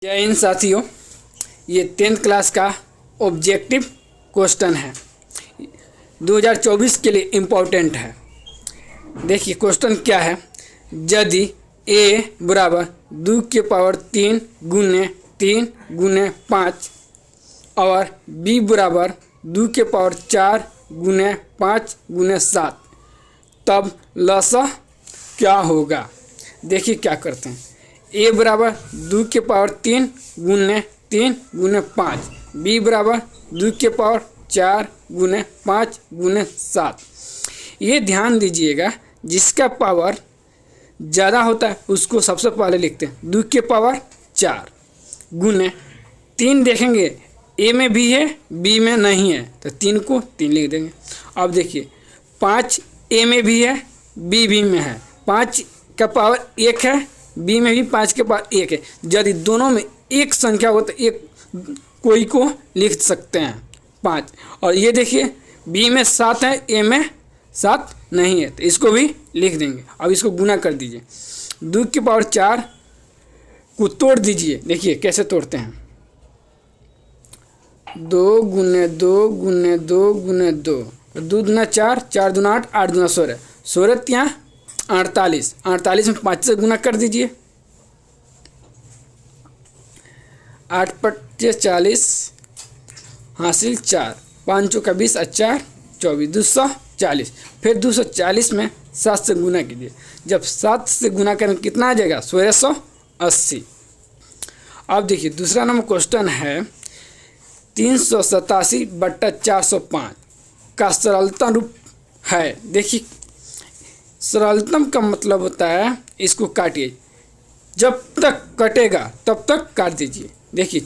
जय हिंद साथियों, ये 10th क्लास का ऑब्जेक्टिव क्वेश्चन है। 2024 के लिए इम्पोर्टेंट है। देखिए क्वेश्चन क्या है। यदि a बराबर 2 की पावर 3 गुने 3 गुने 5 और b बराबर 2 की पावर 4 गुने 5 गुने 7, तब लसाअ क्या होगा। देखिए क्या करते हैं। a बराबर 2 की पावर 3 गुने 5, b बराबर 2 की पावर 4 गुने 5 गुने 7। ये ध्यान दीजिएगा, जिसका पावर ज़्यादा होता है उसको सबसे पहले लिखते हैं 2 की पावर 4 गुने 3। देखेंगे a में भी है b में नहीं है तो 3 को 3 लिख देंगे। अब देखिए 5 a में भी है b भी में है, 5 का पावर 1 है, b में भी 5 के पावर 1 है। यदि दोनों में एक संख्या हो तो एक कोई को लिख सकते हैं 5। और ये देखिए b में 7 है, a में 7 नहीं है तो इसको भी लिख देंगे। अब इसको गुना कर दीजिए, 2 की पावर 4 को तोड़ दीजिए। देखिए कैसे तोड़ते हैं। 2 गुने 2 गुने 2 गुने 2, 2 दूना 4, 4 दूना 8, 8 दूना 16, 16 ત્યાં 48, 48 में 5 से गुना कर दीजिए। 8 पच्चे 40 हासिल 4, 5 चौका 20 और 4 24, 240। फिर 240 में 7 से गुना कीजिए। जब 7 से गुना करें कितना आ जाएगा, 1680। अब देखिए दूसरा नंबर क्वेश्चन है 387/405 का सरलतम रूप है। देखिए सरलतम का मतलब होता है इसको काटिए, जब तक कटेगा तब तक काट दीजिए। देखिए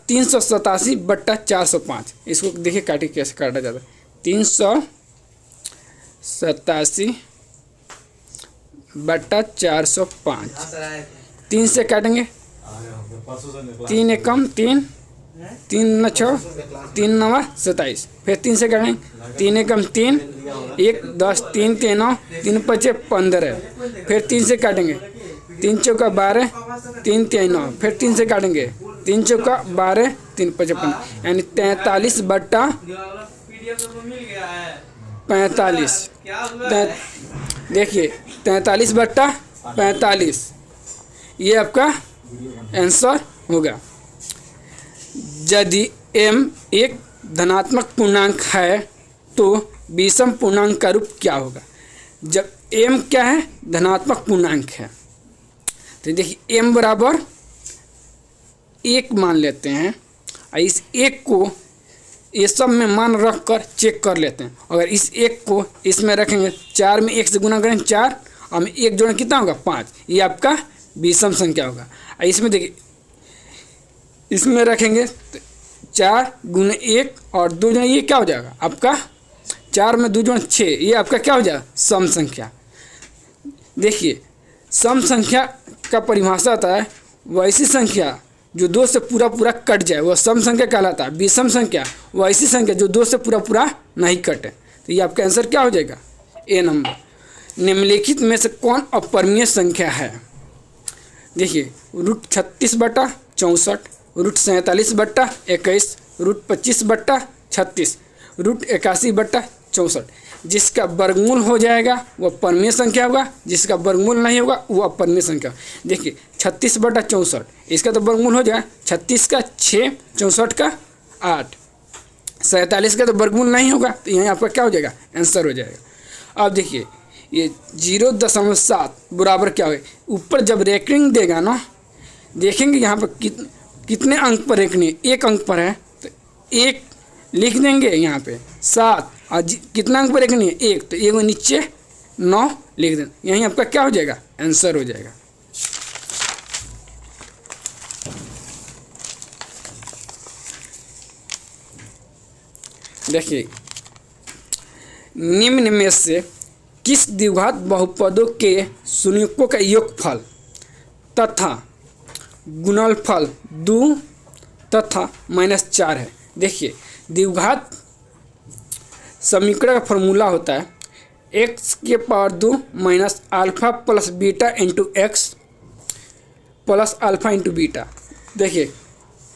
387/405, इसको देखिए काटिए कैसे काटा जाता है। 387/405, 3 से काटेंगे, 3 एकम 3, 3 न 6, 3 9 27। फिर 3 से काटेंगे, 3 एकम 3, 1 10, 3 3 9, 3 5 15। फिर 3 से काटेंगे, 3 चौका 12, 3 3 9। फिर 3 से काटेंगे, 3 चौका 12, 3 5 15, यानी 43/45। देखिए 43/45 ये आपका आंसर होगा। यदि m एक धनात्मक पूर्णांक है तो विषम पूर्णांक का रूप क्या होगा। जब m क्या है, धनात्मक पूर्णांक है, तो देखिए m बराबर 1 मान लेते हैं। इस 1 को ये सब में मान रख कर चेक कर लेते हैं। अगर इस 1 को इसमें रखेंगे, 4 में 1 से गुना करेंगे 4 और में 1 जोड़ें कितना होगा, 5। ये आपका विषम संख्या होगा। इसमें देखिए इसमें रखेंगे तो 4 गुने 1 और 2 जोड़े, ये क्या हो जाएगा आपका 4 में 2 जोड़े 6। ये आपका क्या हो जाएगा, सम संख्या। देखिए सम संख्या का परिभाषा आता है वैसी संख्या जो 2 से पूरा कट जाए, वह सम संख्या कहलाता है। विषम संख्या वैसी संख्या जो 2 से पूरा नहीं कटे। तो ये आपका आंसर क्या हो जाएगा, ए नंबर। निम्नलिखित में से कौन अपरिमेय संख्या है। देखिए √36/64, √47/21, √25/36, √81/64। जिसका वर्गमूल हो जाएगा वह परिमेय संख्या होगा, जिसका वर्गमूल नहीं होगा वह अपरिमेय संख्या। देखिए 36/64, इसका तो वर्गमूल हो जाएगा 36 का 6, 64 का 8, 47 का तो वर्गमूल नहीं होगा, तो यहाँ आपका क्या हो जाएगा, आंसर हो जाएगा। अब देखिए ये 0.7 बराबर क्या होगा। ऊपर जब रेकरिंग देगा ना, देखेंगे यहाँ पर कितने अंक पर रेकरिंग, 1 अंक पर है तो 1 लिख देंगे यहाँ पे 7, और कितना अंक पर रेकरिंग है, 1, तो 1 नीचे 9 लिख देंगे। यहीं आपका क्या हो जाएगा, आंसर हो जाएगा। देखिए निम्न में से किस द्विघात बहुपदों के संयुग्मों का योगफल तथा गुणनफल 2 तथा -4 है। देखिए द्विघात समीकरण का फॉर्मूला होता है x के power 2 - α + β × x plus alpha into beta. देखिए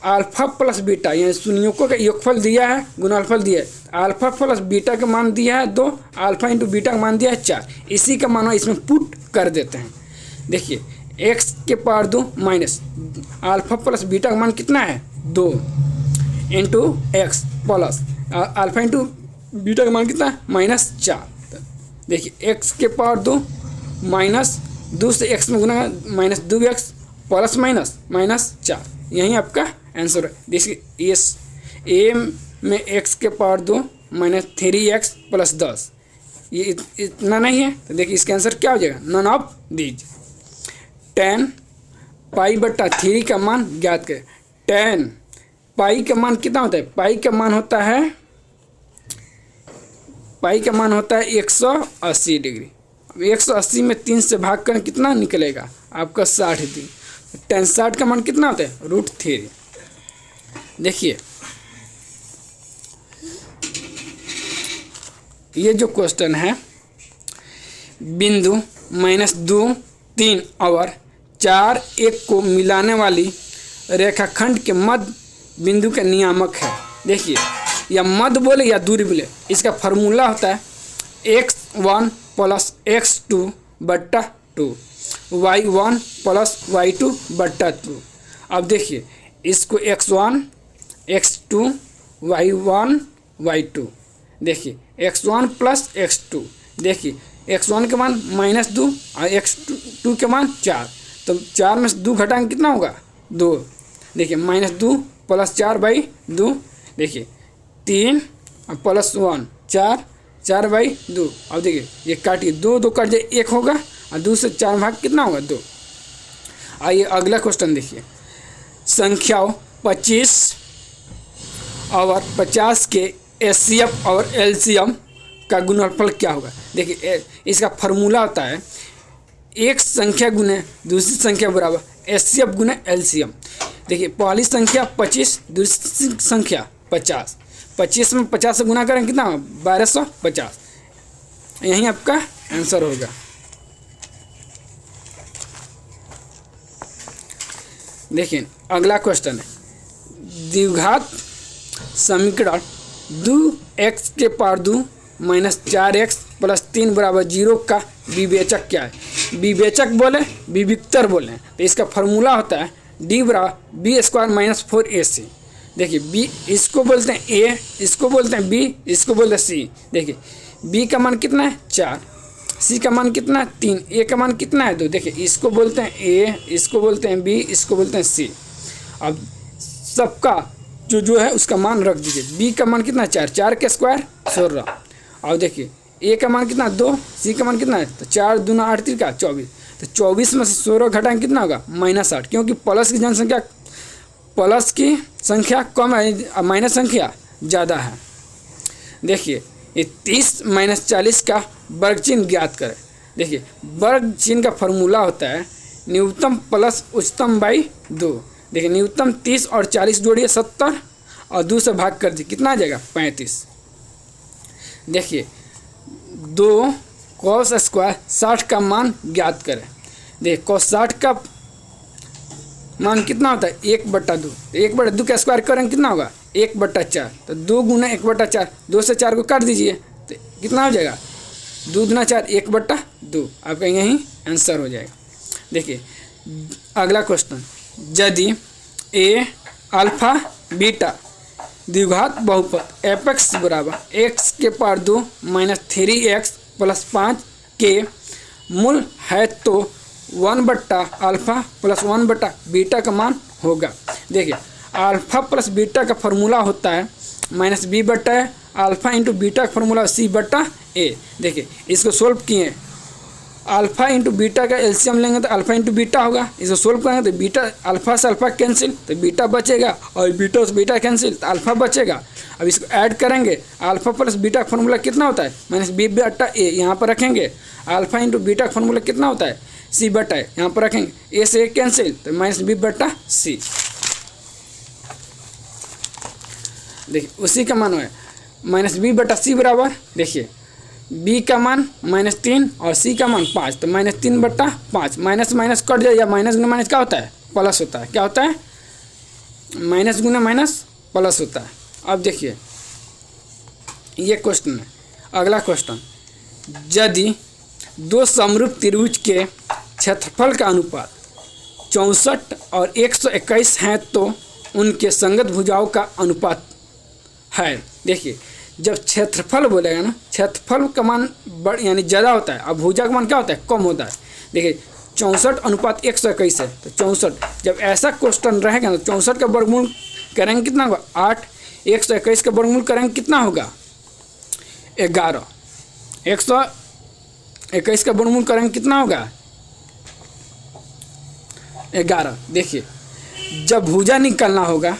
अल्फा प्लस बीटा, यानी शून्यों का योगफल दिया है, गुणनफल दिया है। अल्फा प्लस बीटा का मान दिया है 2, अल्फा इंटू बीटा का मान दिया है 4। इसी का मान इसमें पुट कर देते हैं। देखिए x के power 2 minus alpha plus beta का मान कितना है 2 into x plus alpha into beta का मान कितना है -4। देखिए x के पावर 2 माइनस 2 से x में गुना -2x प्लस -4, यही आपका आंसर है। देखिए इस ए में x के पावर 2 -3x प्लस 10, ये इतना नहीं है, तो देखिए इसका आंसर क्या हो जाएगा, नन ऑफ दीज। 10 पाई बट्टा 3 का मान ज्ञात करें। 10 पाई का मान कितना होता है, पाई का मान होता है 180 डिग्री। अब 180 में 3 से भाग कर कितना निकलेगा आपका 60 डिग्री। 10 60 का मान कितना होता है √3। देखिए ये जो क्वेश्चन है, बिंदु -2 3 और 4 1 को मिलाने वाली रेखाखंड के मध्य बिंदु का नियामक है। देखिए या मध्य बोले या दूरी बोले, इसका फार्मूला होता है x1 प्लस x2 बट्टा 2, y1 प्लस y2 बट्टा 2। अब देखिए इसको x1 x2 y1 y2, देखिए x1 प्लस x2, देखिए x1 के मान -2 और x2 के मान 4, तो 4 में से 2 घटाएंगे कितना होगा 2। देखिए -2 प्लस 4/2, देखिए 3 प्लस 1 4, 4/2। अब देखिए ये काटिए 2 2 कट जाए 1 होगा, और 2 से 4 भाग कितना होगा 2। आइए अगला क्वेश्चन देखिए, संख्याओं 25 और 50 के एचसीएफ और एलसीएम का गुणनफल क्या होगा। देखिए इसका फार्मूला होता है एक संख्या गुने दूसरी संख्या बराबर एचसीएफ गुने एलसीएम। देखिए पहली संख्या 25, दूसरी संख्या 50, 25 में 50 से गुना करें कितना 1250, यही आपका आंसर होगा। देखिए अगला क्वेश्चन है, द्विघात समीकरण 2x के पावर 2 -4x प्लस 3 बराबर 0 का विवेचक क्या है। विवेचक बोले विविक्तर बोले, तो इसका फार्मूला होता है d बराबर b² - 4ac। देखिए b इसको बोलते हैं a, इसको बोलते हैं b, इसको बोलते हैं c। देखिए b का मान कितना है 4, c का मान कितना है 3, a का मान कितना है 2। देखिए इसको बोलते हैं a, इसको बोलते हैं b, इसको बोलते हैं c। अब सबका जो है उसका मान रख दीजिए। b का मान कितना है 4, 4 के स्क्वायर 16। और देखिए a का मान कितना 2, c का मान कितना है, तो 4 दूना 8 3 का 24, तो 24 में से 16 घटाएंगे कितना होगा -8, क्योंकि प्लस की जनसंख्या प्लस की संख्या कम है, माइनस संख्या ज़्यादा है। देखिए ये 30 - 40 का वर्ग चिन्ह ज्ञात करें। देखिए वर्ग चिन्ह का फार्मूला होता है न्यूनतम प्लस उच्चतम / 2। देखिए न्यूनतम 30 और 40 जोड़िए 70 और 2 से भाग कर दीजिए, कितना आ जाएगा 35। देखिए 2 cos स्क्वायर 60 का मान ज्ञात करें। देखिए cos 60 का मान कितना होता है 1/2, 1/2 का स्क्वायर करेंगे कितना होगा 1/4, तो 2 गुना 1/4, 2 से 4 को काट दीजिए तो कितना हो जाएगा 2 दूना 4 1/2, आपका यही आंसर हो जाएगा। देखिए अगला क्वेश्चन, यदि a अल्फा बीटा द्विघात बहुपद एपेक्स बराबर x के पावर 2 -3x प्लस 5 के मूल है तो 1/α प्लस 1/बीटा का मान होगा। देखिए अल्फा प्लस बीटा का फार्मूला होता है -b/a, अल्फा इंटू बीटा का फार्मूला c/a। देखिए इसको सोल्व किए, अल्फा इंटू बीटा का एलसीएम लेंगे तो अल्फा इंटू बीटा होगा, इसको सोल्व करेंगे तो बीटा अल्फा से अल्फा कैंसिल तो बीटा बचेगा, और बीटा से बीटा कैंसिल तो अल्फा बचेगा। अब इसको ऐड करेंगे, अल्फा प्लस बीटा का फार्मूला कितना होता है -b/a, यहाँ पर रखेंगे। अल्फा इंटू बीटा का फार्मूला कितना होता है c/a, यहाँ पर रखेंगे, a से a कैंसिल तो -b/c। देखिए उसी का मान है -b/c बराबर, देखिए b का मान -3 और c का मान 5, तो -3/5, माइनस माइनस कट जाए, या माइनस गुना माइनस क्या होता है प्लस होता है, क्या होता है माइनस गुना माइनस प्लस होता है। अब देखिए ये क्वेश्चन है, अगला क्वेश्चन, यदि दो समरूप त्रिभुज के क्षेत्रफल का अनुपात 64 और 121 है तो उनके संगत भुजाओं का अनुपात है। देखिए जब क्षेत्रफल बोलेगा ना, क्षेत्रफल का मान बड़ यानी ज़्यादा होता है, अब भुजा का मान क्या होता है, कम होता है। देखिए 64 अनुपात 121 है तो 64, जब ऐसा क्वेश्चन रहेगा ना, 64 का वर्गमूल करेंगे कितना होगा 8, 121 का वर्गमूल करेंगे कितना होगा 11, 121 का वर्गमूल करेंगे कितना होगा 11। देखिए जब भुजा निकालना होगा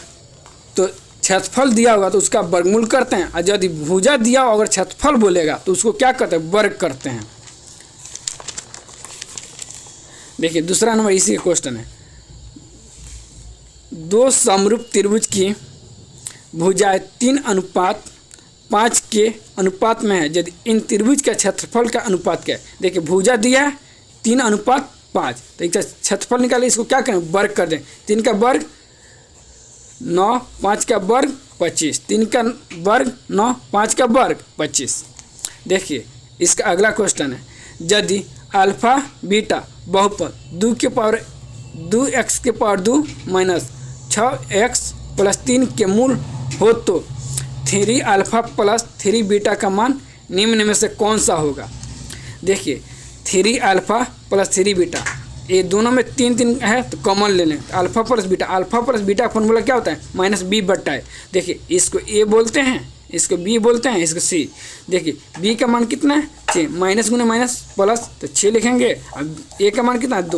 तो क्षेत्रफल दिया होगा तो उसका वर्गमूल करते हैं, और यदि भुजा दिया हो अगर क्षेत्रफल बोलेगा तो उसको क्या करते हैं, वर्ग करते हैं। देखिए दूसरा नंबर इसी का क्वेश्चन है, दो समरूप त्रिभुज की भुजाएं 3:5 के अनुपात में है, यदि इन त्रिभुज का क्षेत्रफल का अनुपात क्या है। देखिए भुजा दिया है 3:5, तो इसका क्षेत्रफल निकाले, इसको क्या करें, वर्ग कर दें। 3 का वर्ग 9, 5 का वर्ग 25, 3 का वर्ग 9, 5 का वर्ग 25। देखिए इसका अगला क्वेश्चन है, यदि अल्फा बीटा बहुपद 2x के पावर 2 माइनस 6x प्लस 3 के मूल हो तो 3 अल्फा प्लस 3 बीटा का मान निम्न में से कौन सा होगा। देखिए 3 अल्फा प्लस 3 बीटा, ये दोनों में 3 है तो कॉमन ले लें, अल्फा प्लस बीटा का फॉर्मूला क्या होता है, -b/a। देखिए इसको a बोलते हैं, इसको b बोलते हैं, इसको c। देखिए b का मान कितना है 6, माइनस गुना माइनस प्लस तो 6 लिखेंगे। अब a का मान कितना है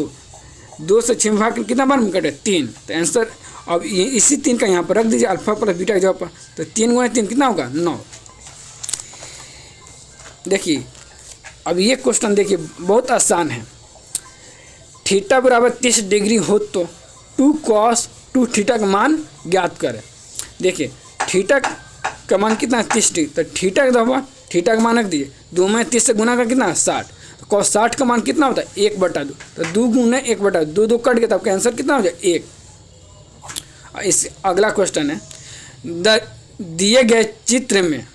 2 से 6 भाग कितना बार में कटे 3, तो आंसर अब ये इसी 3 का यहाँ पर रख दीजिए अल्फा प्लस बीटा की जगह पर, तो 3 गुना 3 कितना होगा 9। देखिए अब ये क्वेश्चन देखिए बहुत आसान है, थीटा बराबर 30 डिग्री हो तो 2 cos 2 थीटा का मान ज्ञात करें। देखिए थीटा का मान कितना है 30 डिग्री, तो थीटा का दबा थीटा का मान रख दीजिए, 2 में 30 से गुना का कितना है 60, तो cos 60 का मान कितना होता है 1/2, तो 2 गुना 1/2, 2 कट गया तो आपका आंसर कितना हो जाए 1। इस अगला क्वेश्चन है, दिए गए चित्र में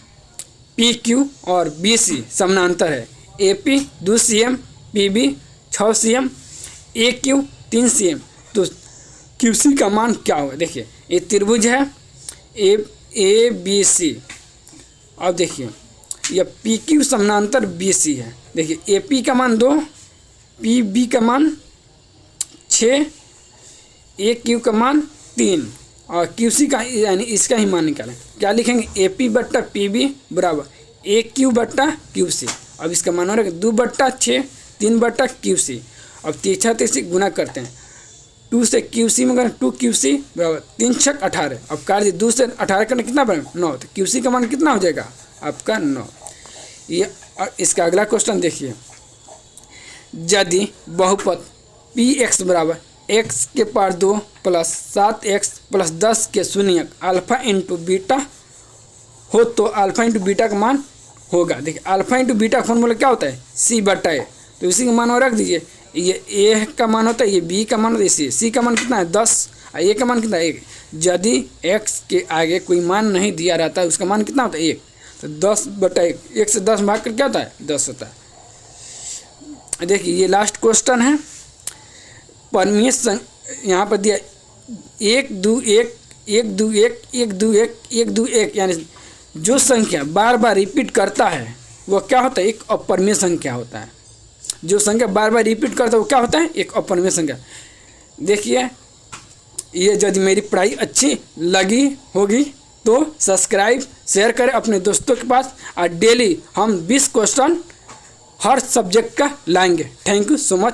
PQ और BC समानांतर है, AP 2 cm, PB 6 cm, AQ 3 cm, तो QC का मान क्या होगा। देखिए ये त्रिभुज है ABC, अब देखिए यह PQ समानांतर BC है। देखिए AP का मान 2, PB का मान 6, AQ का मान 3 और QC का यानी इसका ही मान निकालें। क्या लिखेंगे AP/PB बराबर AQ/QC। अब इसका मान हो रहा है 2/6, 3/QC। अब 3 गुना करते हैं, 2 से QC में करें 2QC बराबर 3 6 18। अब कार्य 2 से 18 करने कितना बनेगा 9, तो QC का मान कितना हो जाएगा आपका 9। ये इसका अगला क्वेश्चन देखिए, यदि बहुपद PX बराबर x के पावर 2 प्लस 7x प्लस 10 के शून्यक अल्फा इंटू बीटा हो तो अल्फा इंटू बीटा का मान होगा। देखिए अल्फा इंटू बीटा का फॉर्मूला क्या होता है c/a, तो इसी का मान और रख दीजिए, ये a का मान होता है, ये b का मान होता है, c का मान कितना है 10 और a का मान कितना है 1। यदि x के आगे कोई मान नहीं दिया रहता है उसका मान कितना होता है 1, तो 10/1, 1 से 10 भाग कर क्या होता है 10 होता है। देखिए ये लास्ट क्वेश्चन है, परमीय यहाँ पर दिया 1 2 1 1 2 1 1 2 1 1 2 1, यानी जो संख्या बार बार रिपीट करता है वो क्या होता है एक अपरिमेय संख्या होता है। जो संख्या बार बार रिपीट करता है वो क्या होता है एक अपरिमेय संख्या। देखिए ये यदि मेरी पढ़ाई अच्छी लगी होगी तो सब्सक्राइब शेयर करें अपने दोस्तों के पास, और डेली हम 20 क्वेश्चन हर सब्जेक्ट का लाएंगे। Thank you so much.